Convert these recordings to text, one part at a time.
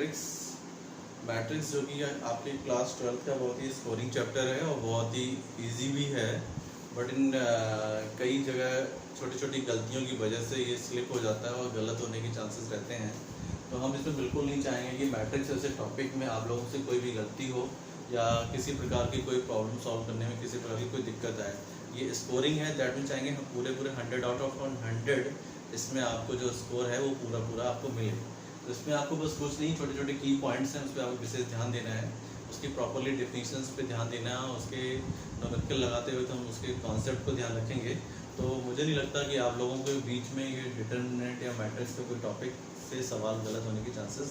Matrix matrix जो कि आपके क्लास 12 का बहुत ही स्कोरिंग चैप्टर है और बहुत ही इजी भी है, बट इन कई जगह छोटी छोटी गलतियों की वजह से ये स्लिप हो जाता है और गलत होने के चांसेस रहते हैं। तो हम इसमें बिल्कुल नहीं चाहेंगे कि मैट्रिक्स जैसे टॉपिक में आप लोगों से कोई भी गलती हो या किसी प्रकार की कोई प्रॉब्लम सॉल्व करने में किसी प्रकार की कोई दिक्कत आए। ये स्कोरिंग है, दैट में चाहेंगे हम पूरे 100 आउट ऑफ 100 इसमें आपको जो स्कोर है वो पूरा आपको मिले। तो इसमें आपको बस कुछ नहीं, छोटे छोटे की पॉइंट्स हैं उस पर आपको विशेष ध्यान देना है, उसकी प्रॉपरली डिफिनीशंस पे ध्यान देना है, उसके न्यूमेरिकल लगाते हुए तो हम उसके कॉन्सेप्ट को ध्यान रखेंगे। तो मुझे नहीं लगता कि आप लोगों के बीच में ये डिटरमिनेंट या मैट्रिक्स का कोई टॉपिक से सवाल गलत होने के चांसेस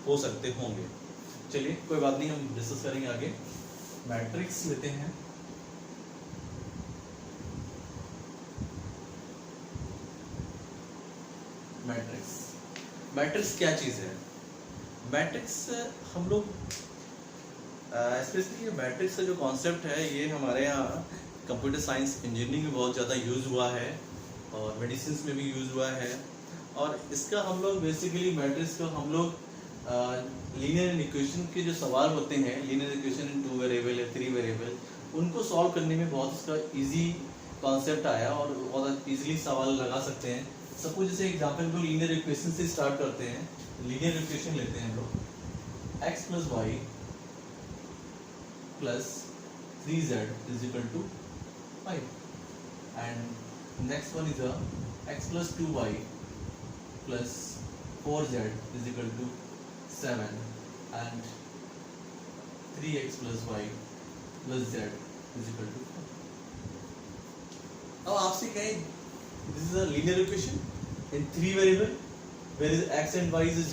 हो सकते होंगे। चलिए कोई बात नहीं, हम डिस्कस करेंगे आगे। मैट्रिक्स लेते हैं। मैट्रिक्स क्या चीज़ है? मैट्रिक्स हम लोग स्पेशली ये मैट्रिक्स का जो कॉन्सेप्ट है ये हमारे यहाँ कंप्यूटर साइंस इंजीनियरिंग में बहुत ज़्यादा यूज़ हुआ है और मेडिसिन में भी यूज़ हुआ है। और इसका हम लोग बेसिकली मैट्रिक्स को हम लोग लीनियर इक्वेशन के जो सवाल होते हैं, लीनियर इक्वेशन इन 2 वेरिएबल या 3 वेरिएबल, उनको सॉल्व करने में बहुत इसका ईजी कॉन्सेप्ट आया और बहुत ईजिली सवाल लगा सकते हैं। सपोज जैसे एग्जाम्पल को लीनियर इक्वेशन से स्टार्ट करते हैं। लीनियर इक्वेशन लेते हैं हम लोग, x + y + 3z = 5 and next one is a x + 2y + 4z = 7 and 3x + y + z = 4। अब आपसे कहें this is a linear equation in 3 variable where is x and y is z।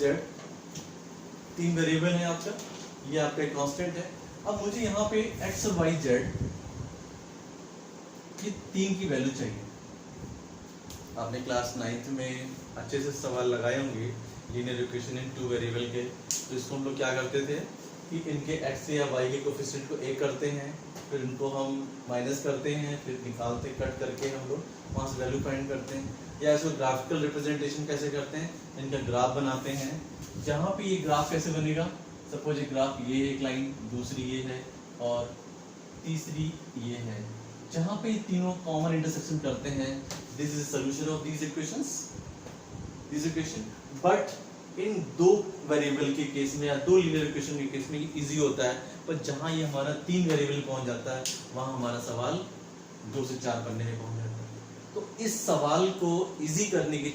3 variable है आपका, ये आपका कांस्टेंट है। अब मुझे यहाँ पे x और y z ये 3 की वैल्यू चाहिए। आपने क्लास 9th में अच्छे से सवाल लगाए होंगे लीनियर इक्वेशन इन 2 वेरिएबल के। तो इसको हम लोग क्या करते थे कि इनके x या y के कोफिशिएंट को a करते हैं, फिर इनको हम माइनस करते हैं, फिर निकालते कट करके हम लोग वहाँ से वैल्यू फाइंड करते हैं। या इसको ग्राफिकल रिप्रेजेंटेशन कैसे करते हैं, इनका ग्राफ बनाते हैं। जहाँ पे ये ग्राफ कैसे बनेगा, सपोज ये ग्राफ, ये एक लाइन, दूसरी ये है और तीसरी ये है। जहाँ पे ये तीनों कॉमन इंटरसेक्शन करते हैं, this is solution of this equation. But in 2 variable के केस में या 2 लीनियर इक्वेशन के केस में इजी होता है, पर जहाँ ये हमारा 3 वेरिएबल पहुँच जाता है वहाँ हमारा सवाल 2 से 4 पन्ने में पहुँच जाता है। तो इस सवाल को इजी करने के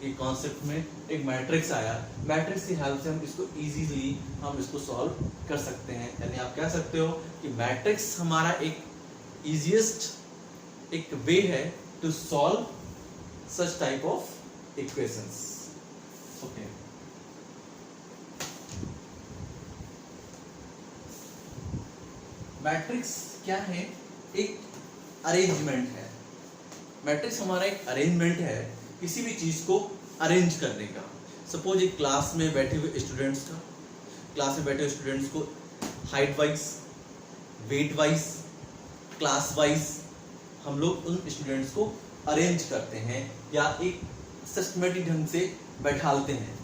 एक कॉन्सेप्ट में एक मैट्रिक्स आया। मैट्रिक्स की हेल्प से हम इसको इजीली हम इसको सॉल्व कर सकते हैं। यानी आप कह सकते हो कि मैट्रिक्स हमारा एक इजीएस्ट एक वे है to solve such type of equations. Okay, matrix क्या है? एक अरेंजमेंट है। मैट्रिक्स हमारा एक अरेंजमेंट है किसी भी चीज को अरेंज करने का। सपोज एक क्लास में बैठे हुए स्टूडेंट्स को height wise, wait wise, class wise हम लोग उन स्टूडेंट्स को अरेंज करते हैं या एक सिस्टमेटिक ढंग से बैठालते हैं।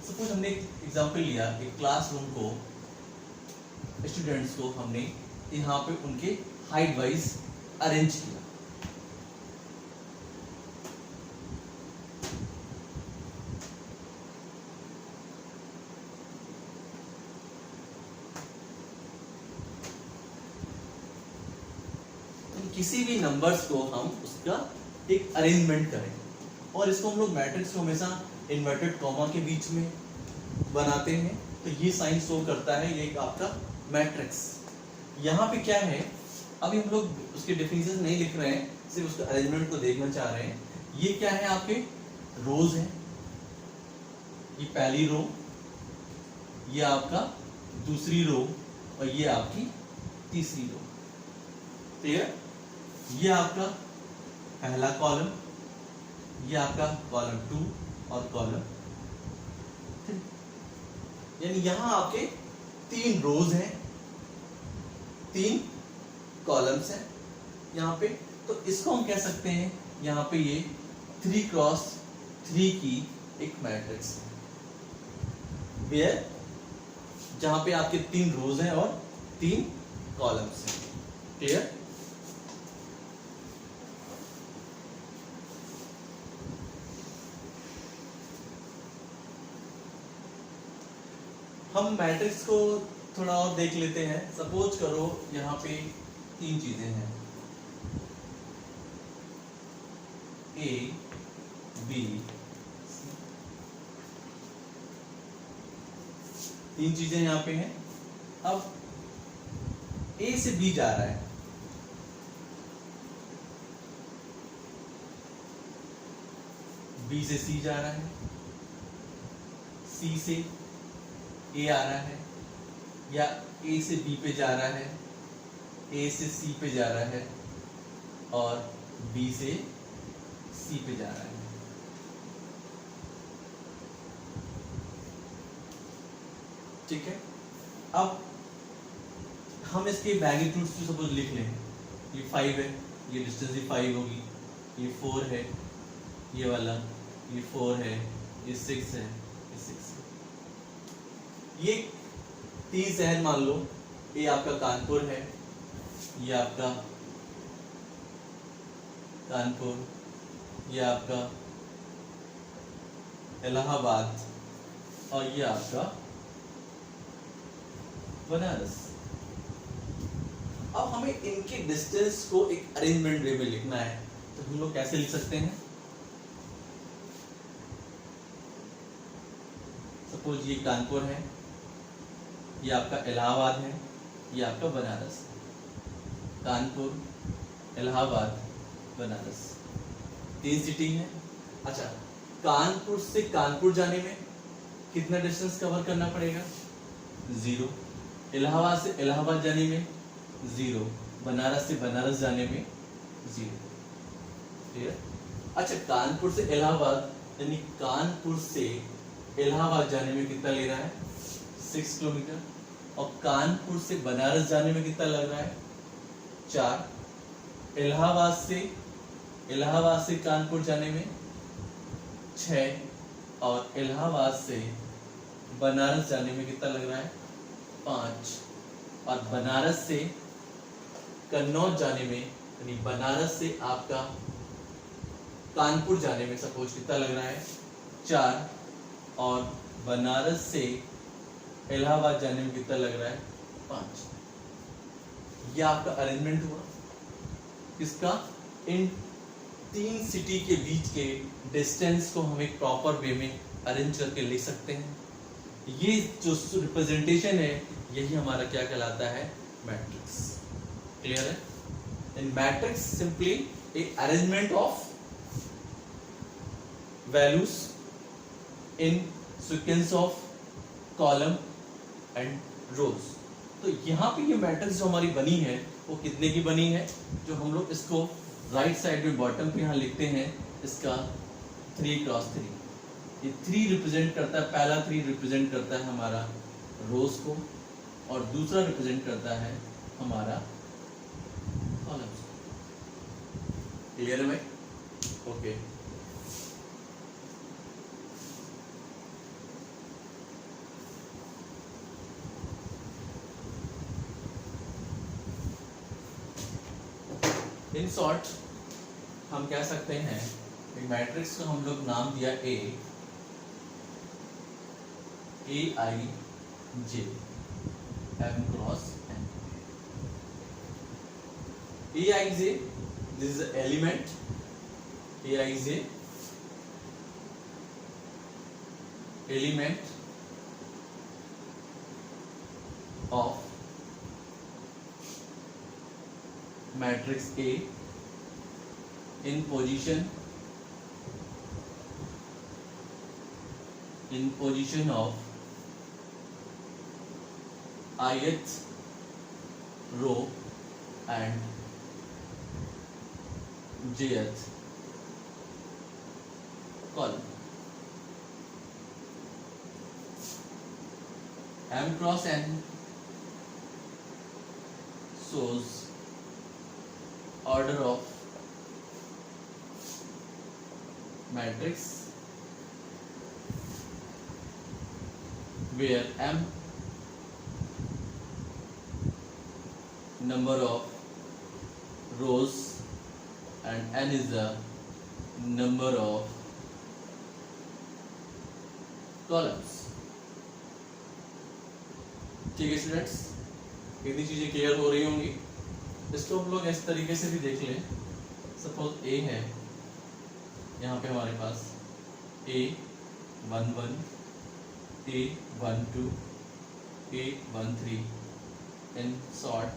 सपोज हमने एक एग्जांपल लिया, एक क्लासरूम को, स्टूडेंट्स को हमने यहाँ पे उनके हाइट वाइज अरेंज किया। किसी भी नंबर्स को हम उसका एक अरेंजमेंट करें और इसको हम लोग मैट्रिक्स को हमेशा इन्वर्टेड कॉमा के बीच में बनाते हैं, तो ये साइन शो करता है ये एक आपका मैट्रिक्स। यहाँ पे क्या है, अभी हम लोग उसके डेफिनेशन नहीं लिख रहे हैं, सिर्फ उसके अरेंजमेंट को देखना चाह रहे हैं। ये क्या है, आपके रोज है, ये पहली रो, ये आपका दूसरी रो और ये आपकी तीसरी रो। क्लियर? ये आपका पहला कॉलम, ये आपका कॉलम 2 और कॉलम 3। यानी यहां आपके 3 रोज हैं, 3 कॉलम्स हैं यहाँ पे। तो इसको हम कह सकते हैं यहाँ पे ये 3 क्रॉस 3 की एक मैट्रिक्स है। वेयर, जहां पे आपके 3 रोज हैं और 3 कॉलम्स हैं। क्लियर? हम मैट्रिक्स को थोड़ा और देख लेते हैं। सपोज करो यहाँ पे 3 चीजें हैं, A, B, C। 3 चीजें यहाँ पे हैं। अब A से B जा रहा है, B से C जा रहा है, C से A आ रहा है, या A से B पे जा रहा है, A से C पे जा रहा है, और B से C पे जा रहा है। ठीक है? अब हम इसके मैग्नीट्यूड्स को सपोज लिख लें। ये 5 है, ये डिस्टेंस भी 5 होगी, ये 4 है, ये वाला, ये 4 है, ये 6 है, ये 6 है। ये 3 शहर मान लो, ये आपका कानपुर है, ये आपका कानपुर, ये आपका इलाहाबाद, और ये आपका बनारस। अब हमें इनके डिस्टेंस को एक अरेंजमेंट वे में लिखना है, तो हम लोग कैसे लिख सकते हैं? सपोज ये कानपुर है, ये आपका इलाहाबाद है, ये आपका बनारस है। कानपुर, इलाहाबाद, बनारस, 3 सिटी है। अच्छा, कानपुर से कानपुर जाने में कितना डिस्टेंस कवर करना पड़ेगा? 0। इलाहाबाद से इलाहाबाद जाने में 0, बनारस से बनारस जाने में 0। क्लियर? अच्छा, कानपुर से इलाहाबाद, यानी कानपुर से इलाहाबाद जाने में कितना ले रहा है? 6 किलोमीटर। और कानपुर से बनारस जाने में कितना लग रहा है? 4। इलाहाबाद से कानपुर जाने में 6, और इलाहाबाद से बनारस जाने में कितना लग रहा है? 5। और बनारस से कन्नौज जाने में, यानी बनारस से आपका कानपुर जाने में सपोज कितना लग रहा है? 4। और बनारस से इलाहाबाद जाने में कितना लग रहा है? 5। यह आपका अरेंजमेंट हुआ किसका? इन 3 सिटी के बीच के डिस्टेंस को हम एक प्रॉपर वे में अरेंज करके लिख सकते हैं। ये जो रिप्रेजेंटेशन है, यही हमारा क्या कहलाता है? मैट्रिक्स। क्लियर है? In matrix simply a arrangement of values in sequence of column and rows. तो यहाँ पे ये मैट्रिक्स जो हमारी बनी है, वो कितने की बनी है? जो हम लोग इसको राइट साइड में बॉटम पे यहाँ लिखते हैं, इसका 3x3। ये 3 रिप्रेजेंट करता है, पहला 3 रिप्रेजेंट करता है हमारा रोज को, और दूसरा रिप्रेजेंट करता है हमारा कॉलम्स। क्लियर है भाई? ओके। इन शॉर्ट हम कह सकते हैं एक मैट्रिक्स को हम लोग नाम दिया AIJ, M cross N। AIJ, this is the element AIJ, element of matrix A in position of ith row and jth column. M cross N shows order of matrix where m number of rows and n is the number of columns। ठीक है students, इतनी चीजें clear हो रही होंगी। इसको हम लोग इस तरीके से भी देख लें। सपोज ए है, यहाँ पे हमारे पास A11, A12, A13 in short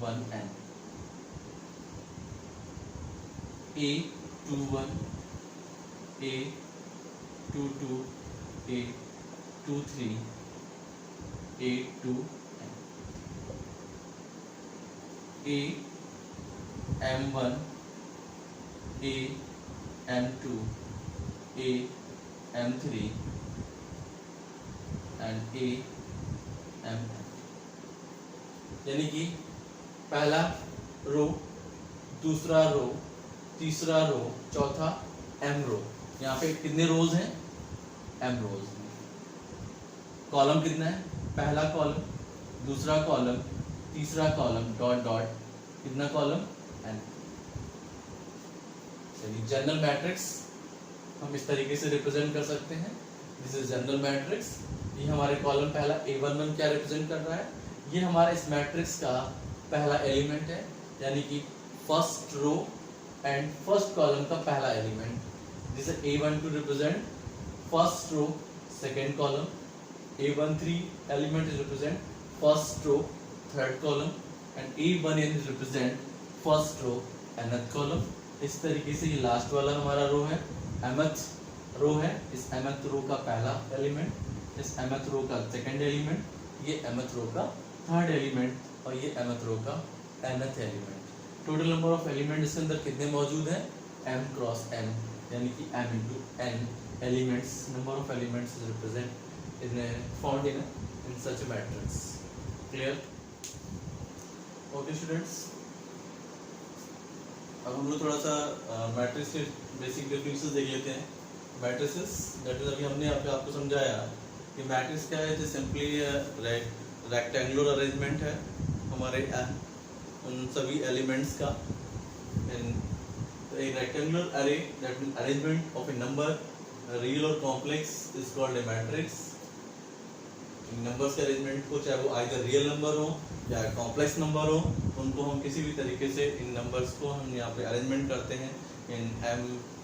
1n, A21, A22, A23, A2n, AM1, AM2, AM3 and AM। यानी कि पहला रो, दूसरा रो, तीसरा रो, चौथा एम रो। यहाँ पे कितने रोज हैं? M rows. कॉलम कितना है? पहला कॉलम, दूसरा कॉलम, तीसरा कॉलम, डॉट डॉट, कितना कॉलम? एन। चलिए जनरल मैट्रिक्स हम इस तरीके से रिप्रेजेंट कर सकते हैं। This is general matrix. ये हमारे कॉलम पहला A11 क्या रिप्रेजेंट कर रहा है? ये हमारा इस मैट्रिक्स का पहला एलिमेंट है, यानी कि first row and first column का पहला एलिमेंट। जैसे A12 represent first row second column, A13 element is represent first row third column and A1n is represent first row nth column. इस तरीके से ये लास्ट वाला हमारा रो है, mth रो है। इस mth रो का पहला एलिमेंट, इस mth रो का सेकेंड एलिमेंट, ये mth रो का थर्ड एलिमेंट और ये mth रो का nth element. Total number of element इसके अंदर कितने मौजूद हैं? m क्रॉस n, यानी कि m into n elements. Number of elements is represent in found in such a matrix. Clear? Okay students, अब हम लोग थोड़ा सा मैट्रिक्स के बेसिक डिफरेंसेस देख लेते हैं। मैट्रिसेस दैट इज अभी हमने आपको समझाया कि मैट्रिक्स क्या है। सिंपली रेक्टेंगुलर अरेंजमेंट है हमारे उन सभी एलिमेंट्स का। A rectangular array, that means arrangement of a number, real or complex, is called a matrix। Numbers के अरेंजमेंट को, चाहे वो आइदर रियल नंबर हो या कॉम्प्लेक्स नंबर हो, उनको हम किसी भी तरीके से इन नंबर्स को हम यहाँ पे अरेंजमेंट करते हैं इन m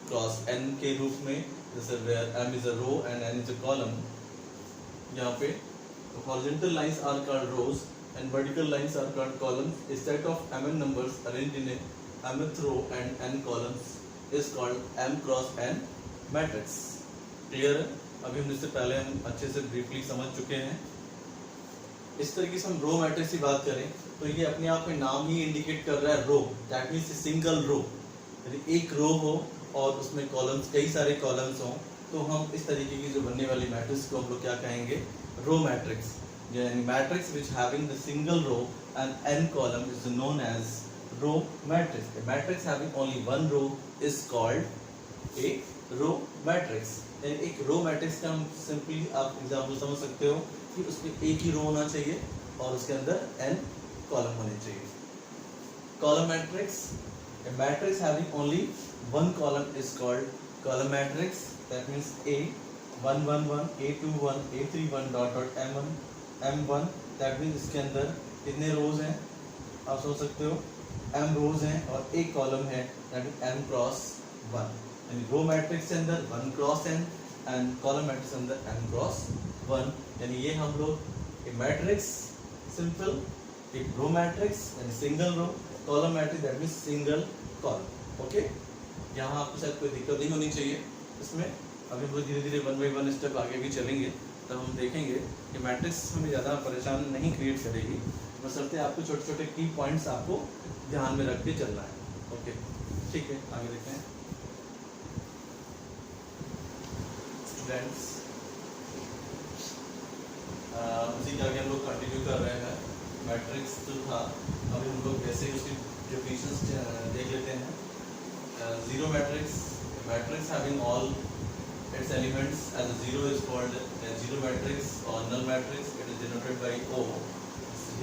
क्रॉस n के रूप में। जैसे where m is a row and n is a column। यहाँ पे horizontal lines are called rows and vertical lines are called columns। A set of mn numbers arranged in a mth row and n columns is called m cross n matrix। Clear है? अभी हम इससे पहले हम अच्छे से briefly समझ चुके हैं। इस तरीके से हम रो मैट्रिक्स की बात करें तो ये अपने आप में नाम ही इंडिकेट कर रहा है रो, दैट मीन्स सिंगल रो। यदि एक रो हो और उसमें कॉलम्स, कई सारे कॉलम्स हों, तो हम इस तरीके की जो बनने वाली मैट्रिक्स को हम लोग क्या कहेंगे? Row matrix. यानी matrix which having the single row and n column is known as row matrix. A matrix having only one row is called a row matrix। एक रो मैट्रिक्स का हम सिंपली आप एग्जांपल समझ सकते हो कि उसमें एक ही रो होना चाहिए और उसके अंदर n कॉलम होने चाहिए। Column matrix, a matrix having only one column is called column matrix। That means A111, A21, A31 dot dot M1, M1। That means इसके अंदर कितने रोज हैं? आप सोच सकते हो m रोज हैं और एक कॉलम है, दैट इज m क्रॉस 1। यानी रो मैट्रिक्स के अंदर 1 cross n and column matrix के अंदर m क्रॉस 1। यानी ये हम लोग एक मैट्रिक्स सिंपल, एक रो मैट्रिक्स यानी single row, column matrix that means single column. Okay, यहाँ आपको शायद कोई दिक्कत नहीं होनी चाहिए इसमें। अभी हम लोग धीरे धीरे 1 बाई 1 स्टेप आगे भी चलेंगे, तब हम देखेंगे कि मैट्रिक्स हमें ज़्यादा परेशान नहीं क्रिएट करेगी, बशर्ते आपको छोटे छोटे की पॉइंट्स आपको ध्यान में रख के चलना है। ओके ठीक है, आगे देखते हैं स्टूडेंट्स। उसी के आगे हम लोग कंटिन्यू कर रहे हैं। मैट्रिक्स जो था अभी हम लोग वैसे ही उसकी डेफिनेशंस देख लेते हैं। Zero matrix, matrix having all its elements as a zero is called a zero matrix or null matrix. It is denoted by O.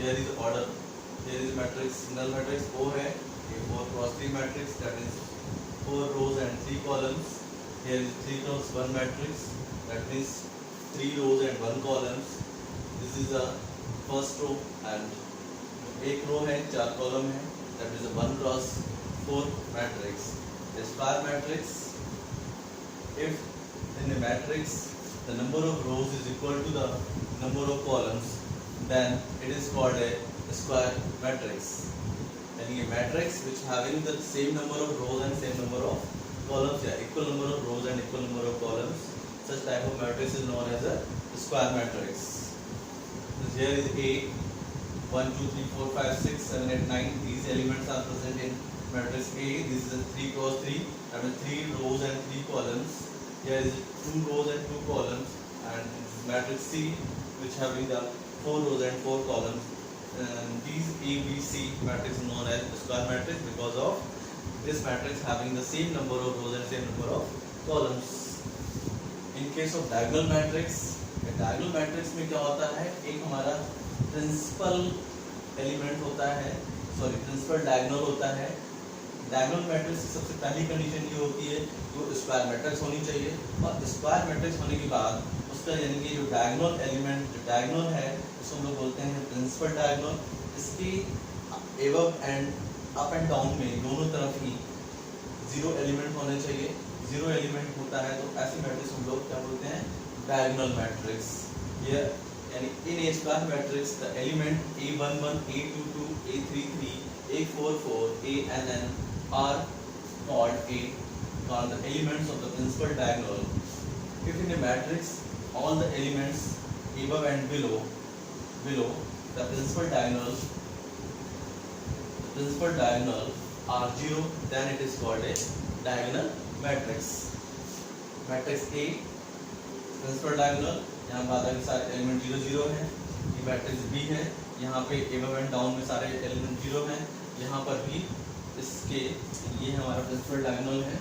Here is order. Here is matrix, null matrix O है. ये 4 cross 3 matrix, that is 4 rows and 3 columns. Here is 3 cross 1 matrix, that means 3 rows and 1 columns. This is the first row and एक row है 4 column है, that is a 1 cross 4 matrix. The square matrix, if in the matrix the number of rows is equal to the number of columns, then it is called a square matrix. यानी a matrix which having the same number of rows and same number of columns, या equal number of rows and equal number of columns, such type of matrix is known as a square matrix. So here is A, 1, 2, 3, 4, 5, 6, 7, 8, 9. These elements are present in matrix A. This is a 3 cross 3, that is 3 rows and 3 columns. Here is 2 rows and 2 columns, and this is matrix C, which having the 4 rows and 4 columns. And these A, B, C matrix is known as square matrix because of this matrix having the same number of rows and same number of columns. In case of diagonal matrix, diagonal matrix में क्या होता है, एक हमारा principal element होता है, principal diagonal होता है. डायगोनल मैट्रिक्स की सबसे पहली कंडीशन ये होती है तो स्क्वायर मैट्रिक्स होनी चाहिए, और स्क्वायर मैट्रिक्स होने के बाद उसका यानी कि जो डायगोनल एलिमेंट जो डायगोनल है उसको हम लोग बोलते हैं प्रिंसिपल डायगोनल. इसकी above and up and down में दोनों तरफ ही जीरो एलिमेंट होने चाहिए. जीरो एलिमेंट होता है तो ऐसी मैट्रिक्स हम लोग क्या बोलते हैं, डायगोनल मैट्रिक्स. ये यानी in a square matrix the element A11, A22, A33, A44, ANN are called the elements of the principal diagonal. If in a matrix all the elements above and below the principal diagonal are zero, then it is called a diagonal matrix. Matrix A principal diagonal, यहाँ बाधा के सारे element 0 0 है. ये matrix B है, यहाँ पे above and down में सारे एलिमेंट 0 हैं. यहाँ पर भी इसके ये हमारा प्रिंसिपल डायगोनल है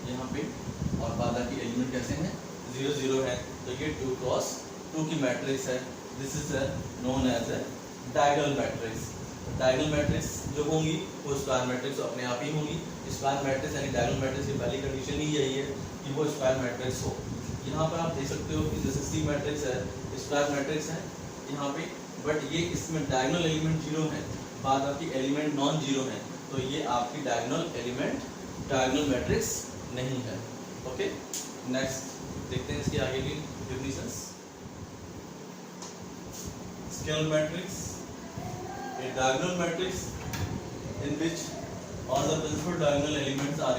यहाँ पे, और बाधा की एलिमेंट कैसे हैं, 0 0 है. तो ये 2 क्रॉस 2 की मैट्रिक्स है. This is known as a diagonal matrix. Diagonal matrix जो होंगी वो स्क्वायर मैट्रिक्स अपने आप ही होंगी. स्क्वायर मैट्रिक्स यानी डायगोनल मैट्रिक्स की पहली कंडीशन ही यही है कि वो स्क्वायर मैट्रिक्स हो. यहाँ पर आप देख सकते हो कि जैसे सी मैट्रिक्स है, स्क्वायर मैट्रिक्स है यहाँ पे, बट ये इसमें डायगोनल एलिमेंट 0 है, बाद आपकी एलिमेंट नॉन जीरो है, तो ये आपकी डायगोनल एलिमेंट डायगोनल मैट्रिक्स नहीं है. ओके, नेक्स्ट देखते हैं इसके आगे की definitions. Scalar matrix, a diagonal matrix in which all the principal diagonal elements are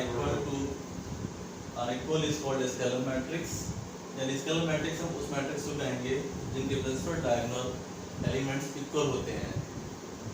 equal is called a scalar matrix. यानी स्केलर मैट्रिक्स हम उस मैट्रिक्स को कहेंगे जिनके प्रिंसिपल डायगोनल एलिमेंट्स इक्वल होते हैं.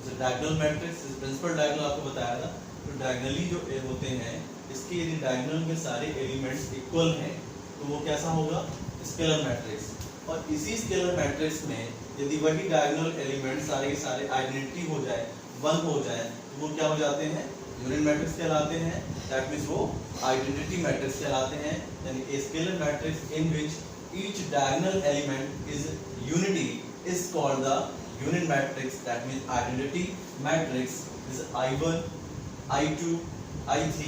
जो डायगोनल मैट्रिक्स प्रिंसिपल डायगोनल आपको बताया था, तो डायगोनली जो होते हैं इसके यदि डायगोनल में सारे एलिमेंट्स इक्वल हैं तो वो कैसा होगा, स्केलर मैट्रिक्स. और इसी स्केलर मैट्रिक्स में यदि वही डायगोनल एलिमेंट सारे के सारे आइडेंटिटी हो जाए, 1 हो जाए, तो वो क्या हो जाते हैं, यूनिट मैट्रिक्स कहलाते हैं. दैट मींस वो आइडेंटिटी मैट्रिक्स कहलाते हैं. यानी a scalar matrix in which each diagonal element is unity is called the unit matrix. That means identity matrix. This I1, I2, I3.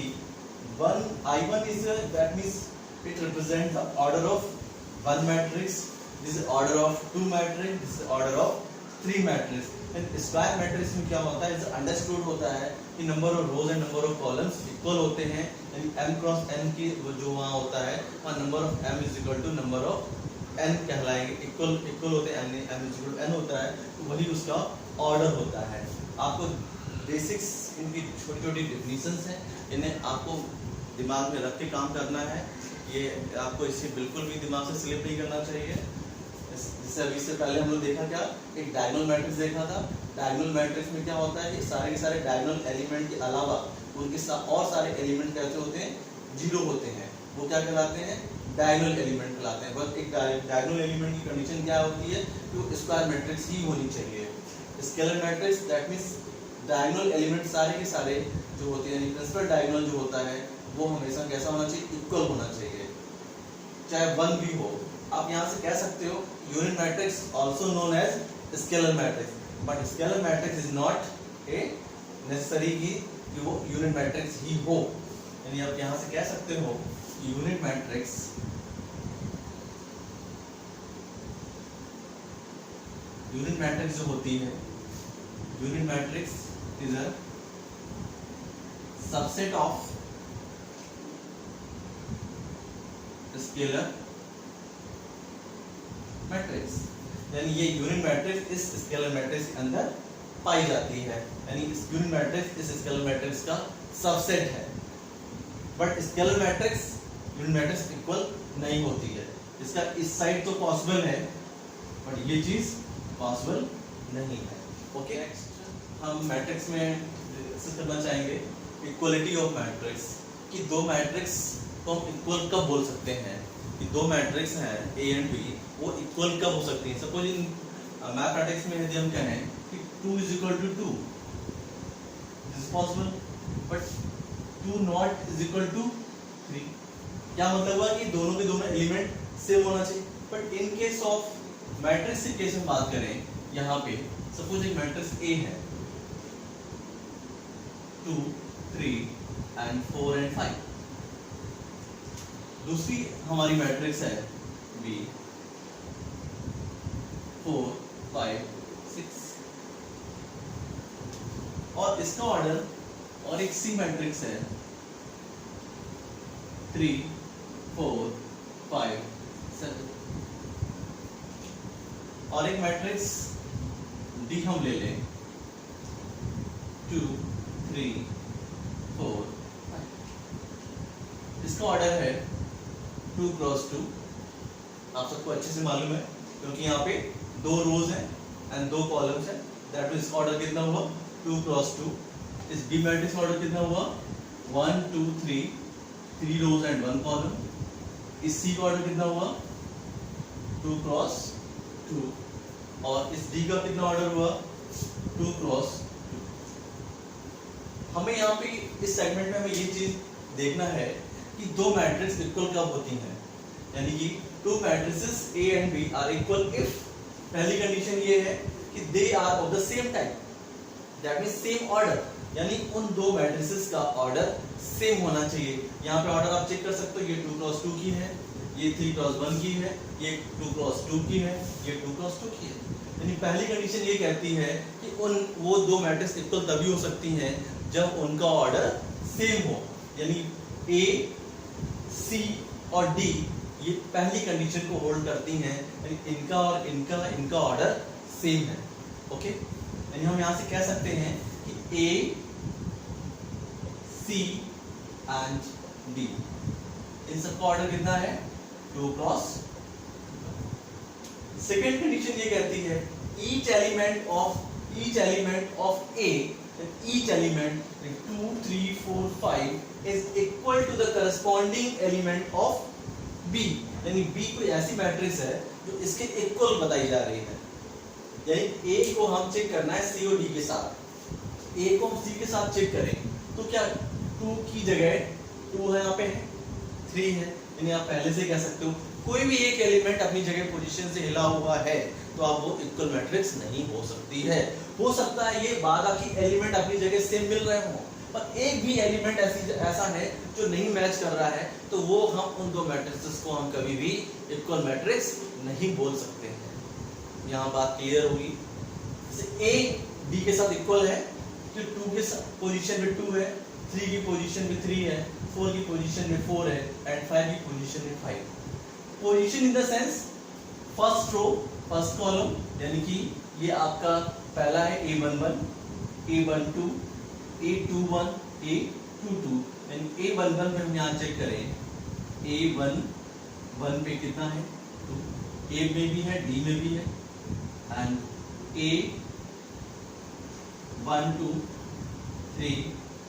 I1 is that means it represents the order of 1 matrix. This is order of 2 matrix. This is order of 3 matrix. Square matrix में क्या होता है, understood होता है कि number of rose and number of columns equal होते हैं. यानी m क्रॉस n की जो वहाँ होता है वहाँ number of m is equal to number of n कहलाएंगे. इक्वल होते हैं, m is equal to n होता है, तो वही उसका ऑर्डर होता है. आपको बेसिक्स इनकी छोटी छोटी डेफिनेशंस हैं, इन्हें आपको दिमाग में रख के काम करना है. ये आपको इसे बिल्कुल भी दिमाग से स्लिप नहीं करना चाहिए. जैसे अभी से पहले हम लोग देखा क्या, एक डायगोनल मैट्रिक्स देखा था. डायगोनल मैट्रिक्स में क्या होता है, सारे के सारे डायगोनल एलिमेंट के अलावा उनके और सारे एलिमेंट कैसे होते हैं, 0 होते हैं. वो क्या कहलाते हैं, डायगोनल एलिमेंट कहलाते हैं. बस एक डायगोनल एलिमेंट की कंडीशन क्या होती है, तो स्क्वायर मैट्रिक्स ही होनी चाहिए. Scalar matrix that means diagonal element सारे के सारे जो होते हैं, यानी प्रिंसिपल डायगोनल जो होता है वो हमेशा कैसा होना चाहिए, इक्वल होना चाहिए, चाहे 1 भी हो। आप यहाँ से कह सकते हो unit matrix also known as scalar matrix, but scalar matrix is not a necessary कि वो यूनिट मैट्रिक्स ही हो। यानी आप यहाँ से कह सकते हो यूनिट मैट्रिक्स जो होती है, unit matrix is a subset of scalar matrix. यानी ये यूनिट मैट्रिक्स इस स्केलर मैट्रिक्स के अंदर पाई जाती है, यानी इस यूनिट मैट्रिक्स इस स्केलर मैट्रिक्स का सबसेट है। But scalar matrix unit matrix equal नहीं होती है। इसका इस साइड तो पॉसिबल है, बट ये चीज पॉसिबल नहीं है। ओके, नेक्स्ट हम मैट्रिक्स में डिस्कस करना चाहेंगे इक्वलिटी ऑफ मैट्रिक्स, कि दो मैट्रिक्स को हम इक्वल कब बोल सकते हैं, कि दो मैट्रिक्स हैं ए एंड बी, वो इक्वल कब हो सकती हैं। सपोज इन मैथमेटिक्स में यदि हम कहें कि 2 is equal to 2, this is possible, but 2 not is equal to 3। क्या मतलब हुआ कि दोनों के दोनों एलिमेंट सेम होना चाहिए। But in case of matrix के केस में बात करें, यहाँ पे सपोज एक मैट्रिक्स ए है 2, 3 and 4 and 5, दूसरी हमारी मैट्रिक्स है बी 4, 5, 6, और इसका ऑर्डर, और एक सी मैट्रिक्स है 3, 4, 5, 7, और एक मैट्रिक्स डी हम ले लें 2, 3, 4, 5, इसका ऑर्डर है 2 क्रॉस 2। आप सबको अच्छे से मालूम है क्योंकि यहाँ पे 2 रोज हैं एंड 2 कॉलम्स हैं, दैट मींस इसका ऑर्डर कितना हुआ 2 क्रॉस 2। इस बी मैट्रिक्स का ऑर्डर कितना हुआ 1, 2, 3 रोज एंड 1 कॉलम। इस सी का ऑर्डर कितना हुआ 2 क्रॉस 2, और इस डी का कितना ऑर्डर हुआ 2 क्रॉस 2। हमें यहाँ पे इस सेगमेंट में हमें ये चीज देखना है कि दो मैट्रिक्स इक्वल कब होती हैं, यानी कि two matrices A and B are equal if पहली कंडीशन ये है कि they are of the same type, that means same order, यानी उन दो मैट्रिसेस का ऑर्डर सेम होना चाहिए। यहाँ पे ऑर्डर आप चेक कर सकते हो, ये 2 क्रॉस 2 की है, ये 3 क्रॉस 1 की है, ये 2 क्रॉस 2 की है, ये 2 क्रॉस 2 की है। यानी पहली कंडीशन ये कहती है कि वो दो मैट्रिक्स इक्वल तभी हो सकती हैं जब उनका ऑर्डर सेम हो, यानी ए, सी और डी ये पहली कंडीशन को होल्ड करती हैं, यानी इनका और इनका ऑर्डर सेम है। ओके, यानी हम यहाँ से कह सकते हैं कि ए, सी एंड डी इन सबका ऑर्डर कितना है 2 क्रॉस। सेकेंड कंडीशन ये कहती है each element of A, each element 2, 3, 4, 5 is equal to the corresponding element of B, यानी B कोई ऐसी मैट्रिक्स है जो इसके इक्वल बताई जा रही है। यानी A को हम चेक करना है C और D के साथ, A को हम C के साथ चेक करें तो क्या 2 की जगह 2 है, यहाँ पे है 3 है, यानी आप पहले से कह सकते हो कोई भी एक एलिमेंट अपनी जगह पोजीशन से हिला हुआ है तो आप वो इक्वल मैट्रिक्स नहीं हो सकती है। हो सकता है ये बाकी एलिमेंट अपनी जगह सेम मिल रहे हों, पर एक भी एलिमेंट ऐसा है जो नहीं मैच कर रहा है, तो वो हम उन दो मैट्रिक्स को हम कभी भी इक्वल मैट्रिक्स नहीं बोल सकते हैं। यहाँ बात क्लियर होगी। जैसे ए बी के साथ इक्वल है तो 2 के पोजीशन में 2 है, 3 की पोजीशन में 3 है, 4 की पोजीशन में 4 है एंड 5 की पोजीशन में 5। Position in the sense first row first column, यानी कि ये आपका पहला है A11, A12, A21, A22, यानी A11 में हम यहाँ चेक करें A11 पे कितना है 2, A में भी है D में भी है and A12 3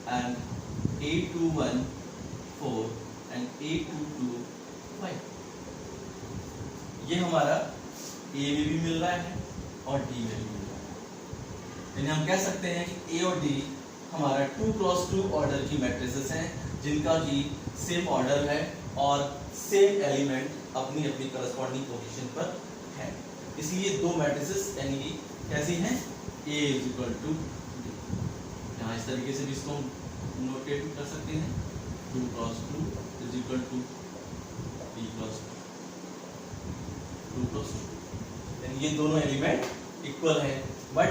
and A21 4 and A22 5। ये हमारा A में भी मिल रहा है और D में भी मिल रहा है, यानी हम कह सकते हैं कि A और D हमारा 2 क्रॉस 2 ऑर्डर की मैट्रिसेस हैं जिनका कि सेम ऑर्डर है और सेम एलिमेंट अपनी अपनी करस्पॉन्डिंग पोजीशन पर है। इसलिए दो मैट्रिसेस यानी कि कैसी हैं, A is equal to D। यहाँ इस तरीके से भी इसको नोटेट कर सकते हैं, 2 cross 2 is equal to B cross 2 cross 2, यानी ये दोनों एलिमेंट इक्वल है, but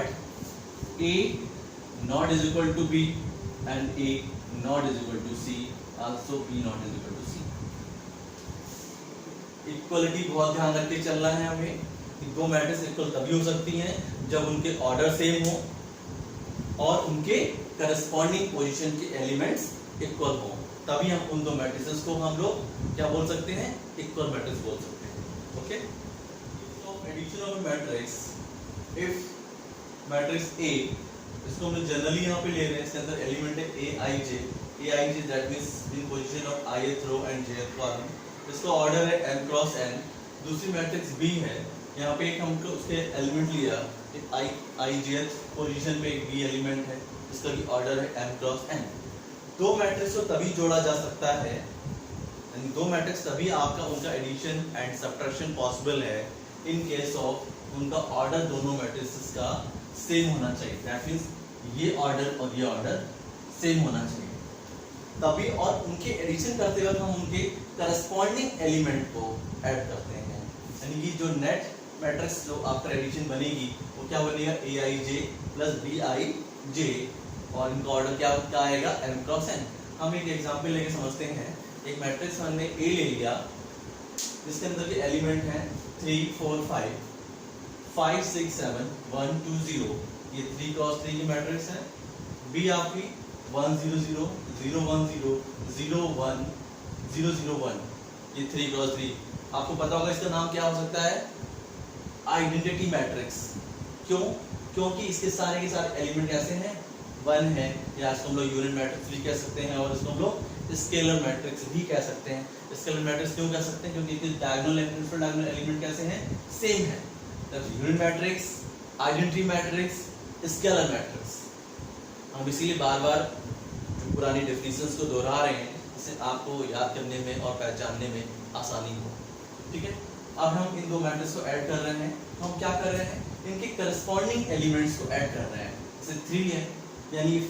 A not is equal to B and A not is equal to C, also B not is equal to C। Equality बहुत ध्यान रख के चलना है हमें कि दो मैट्रिक्स इक्वल तभी हो सकती हैं जब उनके ऑर्डर सेम हो और उनके करस्पॉन्डिंग पोजीशन के एलिमेंट्स इक्वल हो, तभी हम उन दो मैट्रिसेस को हम लोग क्या बोल सकते हैं, इक्वल मैट्रिक्स बोल सकते हैं। ओके, तो addition of matrix, if matrix A, इसको हम जनरली यहाँ पे ले रहे हैं, इसके अंदर एलिमेंट है Aij that means in position of ith row and jth column, इसका ऑर्डर है m क्रॉस n। दूसरी मैट्रिक्स B है, यहाँ पे एक हमको उसके एलिमेंट लिया, एक ijth पोजीशन पे एक B एलिमेंट है, इसका भी ऑर्डर है m क्रॉस n। दो मैट्रिक्स को तभी जोड़ा जा सकता है, यानी दो मैट्रिक्स तभी आपका उनका एडिशन एंड सब्ट्रैक्शन पॉसिबल है इन केस ऑफ उनका ऑर्डर दोनों मैट्रिक्स का सेम होना चाहिए, दैट मींस ये ऑर्डर और ये ऑर्डर सेम होना चाहिए तभी, और उनके एडिशन करते वक्त हम उनके करस्पॉन्डिंग एलिमेंट को ऐड करते हैं, यानी कि जो नेट मैट्रिक्स जो आफ्टर एडिशन बनेगी वो क्या बनेगा, Aij प्लस Bij, और इनका ऑर्डर क्या आएगा, m क्रॉस n। हम एक एग्जांपल लेके समझते हैं। एक मैट्रिक्स हमने A ले लिया, जिसके अंदर के एलिमेंट हैं 3 4 5 5 6 7 1 2 0, ये 3 क्रॉस 3 की मैट्रिक्स है। B आपकी 1 0 0 0 1 0 0 1 0 0 1, ये 3 क्रॉस 3। आपको पता होगा इसका नाम क्या हो सकता है, आइडेंटिटी मैट्रिक्स। क्यों? क्योंकि इसके सारे के सारे एलिमेंट ऐसे हैं, 1 है, या इसको हम लोग यूनिट मैट्रिक्स भी कह सकते हैं और इसको हम लोग स्केलर मैट्रिक्स भी कह सकते हैं। स्केलर मैट्रिक्स क्यों कह सकते हैं, क्योंकि इसके डायगोनल एंड इंफ्राडायगोनल एलिमेंट कैसे हैं, सेम है। तब unit matrix, identity matrix, scalar matrix. हम इसीलिए बार बार जो पुरानी डेफिनेशंस को दोहरा रहे हैं, जिससे आपको याद करने में और पहचानने में आसानी हो। ठीक है, अब हम इन दो मैट्रिक्स को ऐड कर रहे हैं, तो हम क्या कर रहे हैं, इनके करस्पॉन्डिंग एलिमेंट्स को ऐड कर रहे हैं। जैसे 3 है, यानी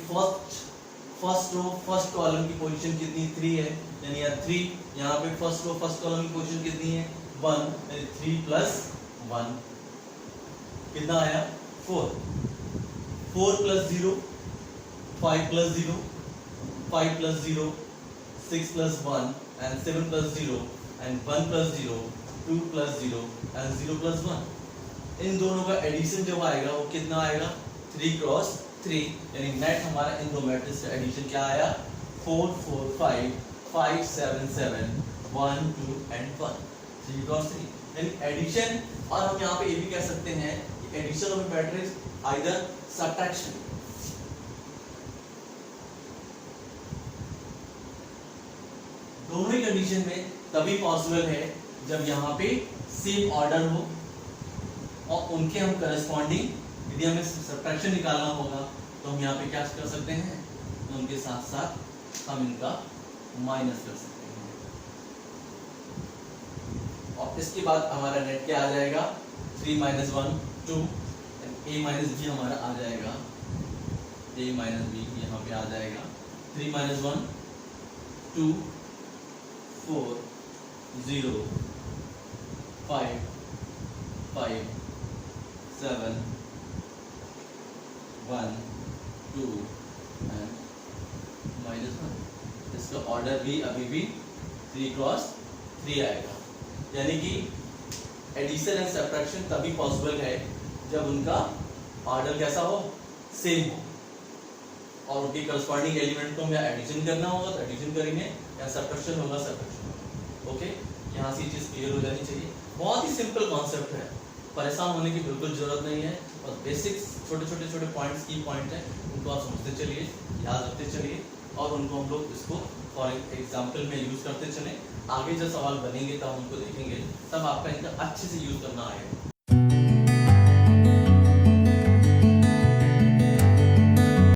फर्स्ट रो फर्स्ट कॉलम की पोजीशन कितनी, 3 है, यानी यहाँ 3, यहाँ पे फर्स्ट रो फर्स्ट कॉलम की पोजीशन कितनी है, 1, यानी 3 प्लस 1 कितना आया, 4 plus 0 5 plus 0 5 plus 0 6 plus 1 and 7 plus 0 and 1 plus 0 2 plus 0 and 0 plus 1। इन दोनों का एडिशन जब आएगा वो कितना आएगा, 3 क्रॉस 3, यानी नेट हमारा इन दो मैट्रिक्स का एडिशन क्या आया, 4 4 5 5 7 7 1 2 and 1, 3 क्रॉस 3, यानी एडिशन। और हम यहाँ पे ये भी कह सकते हैं addition of matrix either subtraction. दोनों ही कंडीशन में तभी पॉसिबल है जब यहाँ पे सेम ऑर्डर हो और उनके हम करस्पॉन्डिंग, यदि हमें सब्ट्रैक्शन निकालना होगा तो हम यहाँ पे क्या कर सकते हैं, तो उनके साथ साथ हम इनका माइनस कर सकते हैं, और इसके बाद हमारा नेट क्या आ जाएगा, 3 - 1 2, a - b हमारा आ जाएगा, a - b यहाँ पे आ जाएगा, 3 - 1 2 4 0 5 5 7 1 2 and -1। इसका ऑर्डर भी अभी भी 3 क्रॉस 3 आएगा, यानी कि एडिशन एंड सब्ट्रैक्शन तभी पॉसिबल है जब उनका ऑर्डर कैसा हो, सेम हो, और उनके करस्पॉन्डिंग एलिमेंट को हमें एडिशन करना होगा तो एडिशन करेंगे, या सब्ट्रैक्शन होगा सब्ट्रैक्शन होगा। ओके, यहाँ से ये चीज़ क्लियर हो जानी चाहिए। बहुत ही सिंपल कॉन्सेप्ट है, परेशान होने की बिल्कुल जरूरत नहीं है, और बेसिक्स छोटे पॉइंट्स, की पॉइंट है, उनको आप समझते चलिए, याद रखते चलिए, और उनको हम लोग इसको फॉर एग्जाम्पल में यूज़ करते चलें। आगे जब सवाल बनेंगे तब हम उनको देखेंगे, तब आपका इनका अच्छे से यूज़ करना आएगा।